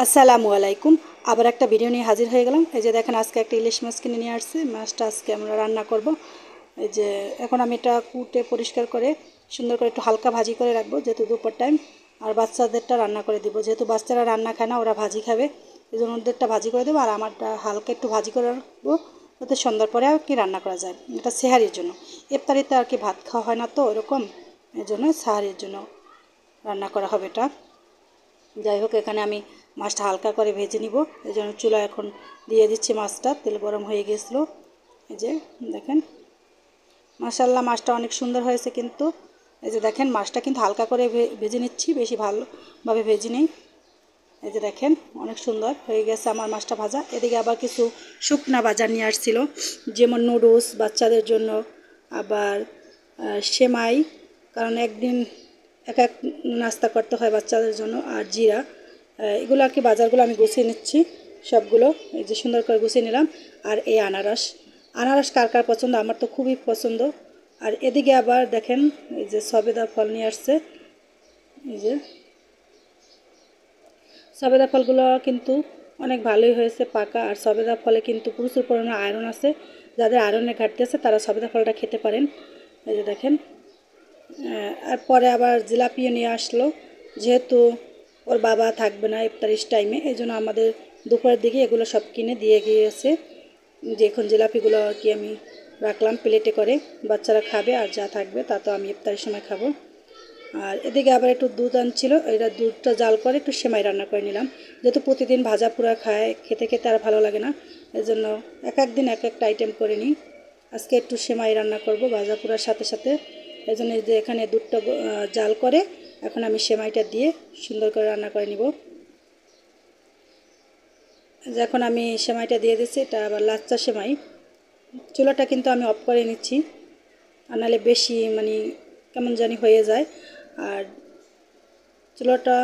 আসসালামু আলাইকুম। আবার একটা ভিডিও নিয়ে হাজির হয়ে গেলাম। এই যে দেখেন, আজকে একটা ইলিশ মাছ কিনে নিয়ে আসছি। মাছটা আজকে আমরা রান্না করব। এই যে এখন আমি এটা কুটে পরিষ্কার করে সুন্দর করে একটু হালকা ভাজি করে রাখবো, যেহেতু দুপুর টাইম। আর বাচ্চাদেরটা রান্না করে দিব, যেহেতু বাচ্চারা রান্না খায় না, ওরা ভাজি খাবে। এই জন্য ওদেরটা ভাজি করে দেবো, আর আমারটা হালকা একটু ভাজি করে রাখবো, যাতে সন্ধ্যার পরে আর কি রান্না করা যায়। এটা সেহারির জন্য। ইফতারিতে আর কি ভাত খাওয়া হয় না তো ওরকম, এই জন্য সেহারির জন্য রান্না করা হবে এটা। যাই হোক, এখানে আমি মাছটা হালকা করে ভেজে নিব। এই জন্য চুলা এখন দিয়ে দিচ্ছি মাছটা। তেল গরম হয়ে গেছিলো। এই যে দেখেন, মাশাল্লাহ মাছটা অনেক সুন্দর হয়েছে কিন্তু। এই যে দেখেন, মাছটা কিন্তু হালকা করে ভেজে নিচ্ছি, বেশি ভালোভাবে ভেজে নিই। এই যে দেখেন, অনেক সুন্দর হয়ে গেছে আমার মাছটা ভাজা। এদিকে আবার কিছু শুকনা বাজার নিয়ে আসছিল, যেমন নুডলস বাচ্চাদের জন্য, আবার সেমাই, কারণ একদিন এক এক নাস্তা করতে হয় বাচ্চাদের জন্য, আর জিরা। এগুলো আর কি বাজারগুলো আমি গুছিয়ে নিচ্ছি সবগুলো। এই যে সুন্দর করে গুছিয়ে নিলাম। আর এই আনারস, আনারস কার কার পছন্দ, আমার তো খুবই পছন্দ। আর এদিকে আবার দেখেন, এই যে সবেদা ফল নিয়ে আসছে। এই যে সবেদা ফলগুলো কিন্তু অনেক ভালোই হয়েছে পাকা। আর সবেদা ফলে কিন্তু প্রচুর পরিমাণে আয়রন আছে। যাদের আয়রনের ঘাটতি আছে তারা সবেদা ফলটা খেতে পারেন। এই যে দেখেন, আর পরে আবার জিলাপিও নিয়ে আসলো, যেহেতু ওর বাবা থাকবে না ইফতারির টাইমে, এই জন্য আমাদের দুপুরের দিকে এগুলো সব কিনে দিয়ে গিয়েছে। যে এখন জিলাপিগুলো আর কি আমি রাখলাম প্লেটে করে, বাচ্চারা খাবে, আর যা থাকবে তা তো আমি ইফতারের সময় খাবো। আর এদিকে আবার একটু দুধ আনছিল, এটা দুধটা জাল করে একটু সেমাই রান্না করে নিলাম। যেহেতু প্রতিদিন ভাজা পোড়া খায়, খেতে খেতে আর ভালো লাগে না, এই জন্য এক এক দিন এক একটা আইটেম করে নিই। আজকে একটু সেমাই রান্না করব ভাজা পোড়ার সাথে সাথে। এই জন্য যে এখানে দুধটা জাল করে এখন আমি সেমাইটা দিয়ে সুন্দর করে রান্না করে নিব। এখন আমি সেমাইটা দিয়ে দিচ্ছি, এটা আবার লাচ্চা সেমাই। চুলাটা কিন্তু আমি অফ করে নিচ্ছি, আর নাহলে বেশি মানে কেমন জানি হয়ে যায়। আর চুলাটা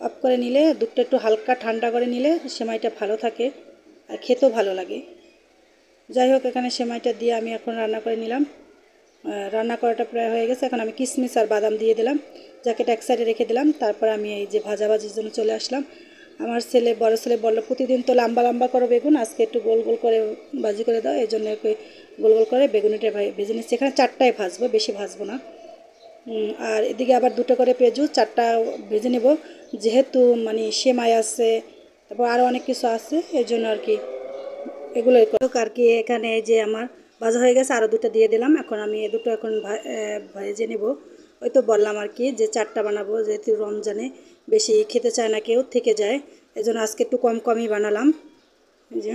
অফ করে নিলে, দুধটা একটু হালকা ঠান্ডা করে নিলে সেমাইটা ভালো থাকে আর খেতেও ভালো লাগে। যাই হোক, এখানে সেমাইটা দিয়ে আমি এখন রান্না করে নিলাম। রান্না করাটা প্রায় হয়ে গেছে। এখন আমি কিশমিশ আর বাদাম দিয়ে দিলাম, যাকে এক সাইডে রেখে দিলাম। তারপর আমি এই যে ভাজাভাজির জন্য চলে আসলাম। আমার বড় ছেলে বললো, প্রতিদিন তো লম্বা লম্বা করো বেগুন, আজকে একটু গোল গোল করে ভাজি করে দাও। এই জন্য একটু গোল গোল করে বেগুনিটা ভেজে নিচ্ছি। এখানে 4টাই ভাজবো, বেশি ভাজবো না। আর এদিকে আবার 2টো করে পেঁয়াজু 4টা ভেজে নেব, যেহেতু মানে সেমাই আছে, তারপর আরও অনেক কিছু আছে, এই জন্য আর কি এগুলো আর কি। এখানে যে আমার ভাজা হয়ে গেছে, আরও 2টা দিয়ে দিলাম। এখন আমি এই দুটো এখন ভেজে নেব। ওই তো বললাম আর কি যে 4টা বানাবো, যেহেতু রমজানে বেশি খেতে চায় না কেউ, থেকে যায়, এই জন্য আজকে একটু কম কমই বানালাম। এই যে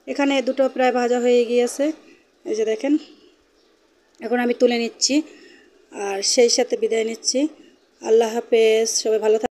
এখানে 2টো প্রায় ভাজা হয়ে গিয়েছে। এই যে দেখেন, এখন আমি তুলে নিচ্ছি, আর সেই সাথে বিদায় নিচ্ছি। আল্লাহ হাফেজ, সবাই ভালো থাকবেন।